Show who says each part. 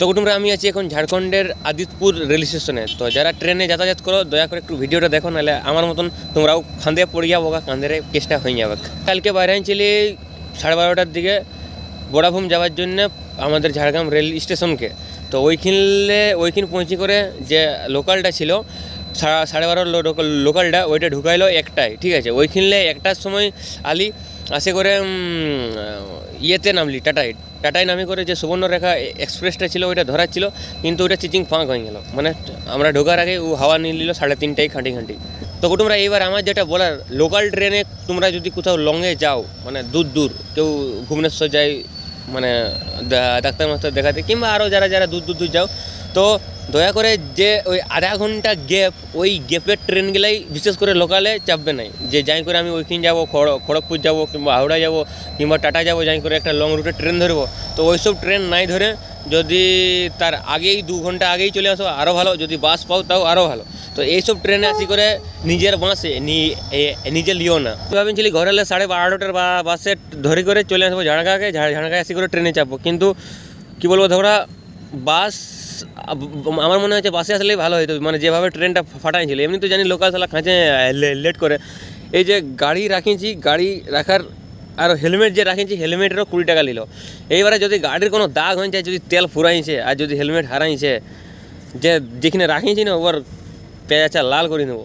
Speaker 1: তো কুটুমরা আমি আছি এখন ঝাড়খণ্ডের আদিতপুর রেল স্টেশনে। তো যারা ট্রেনে যাতায়াত করো দয়া করে একটু ভিডিওটা দেখো, নাহলে আমার মতন তোমরাও খান্দে পড়ে যাবো বা কাঁধের কেসটা হয়ে যাবে। কালকে বাইরে ছিলি 12:30টার দিকে বড়াভূম যাওয়ার জন্য আমাদের ঝাড়গ্রাম রেল স্টেশনকে। তো ওইখানে পৌঁছে করে যে লোকালটা ছিল 12:30 লোকালটা ওইটা ঢুকাইলো একটায়, ঠিক আছে। ওইখানে একটার সময় আলি আসে করে ইয়েতে নামলি টাটায় নামি করে যে সুবর্ণরেখা এক্সপ্রেসটা ছিল ওইটা ধরার ছিল, কিন্তু ওইটা চিচিং ফাঁক হয়ে গেল। মানে আমরা ঢোকার আগে ও হাওয়া নিয়ে নিল 3:30টায় খাঁটি। তো তোমরা এইবার আমার যেটা বলার, লোকাল ট্রেনে তোমরা যদি কোথাও লংয়ে যাও, মানে দূর কেউ ভুবনেশ্বর যায় মানে ডাক্তার মাস্টার দেখাতে, কিংবা আরও যারা দূর যাও, তো দয়া করে যে ওই আধা ঘন্টা গ্যাপ, ওই গ্যাপের ট্রেনগুলাই বিশেষ করে লোকালে চাপবে নাই। যে যাই করে আমি ওইখানে যাবো, খড়গপুর যাবো কিংবা হাওড়া যাবো কিংবা টাটা যাবো, যাই করে একটা লং রুটে ট্রেন ধরবো, তো ওইসব ট্রেন নাই ধরে যদি তার আগেই 2 ঘন্টা আগেই চলে আসো আরও ভালো। যদি বাস পাও তাও আরও ভালো। তো এইসব ট্রেনে আসি করে নিজের বাসে নিজে লিও না। ভাবছিলি ঘরে এলে 12:30টার বাসে ধরে করে চলে আসবো ঝাড়গাঁকে আসি করে ট্রেনে চাপবো, কিন্তু কী বলবো ধরা বাস আমার মনে হচ্ছে বাসে আসলেই ভালো হতো। মানে যেভাবে ট্রেনটা ফাটাইছিল, এমনি তো জানি লোকাল সালা খাঁচে লেট করে। এই যে গাড়ি রাখিছি, গাড়ি রাখার আর হেলমেট যে রাখিছি, হেলমেটেরও 20 টাকা নিল। এইবারে যদি গাড়ির কোনো দাগ হয়ে যায়, যদি তেল ফুরাইছে আর যদি হেলমেট হারাইছে, যে যেখানে রাখিছি না ওর পেঁচা লাল করে নেবো।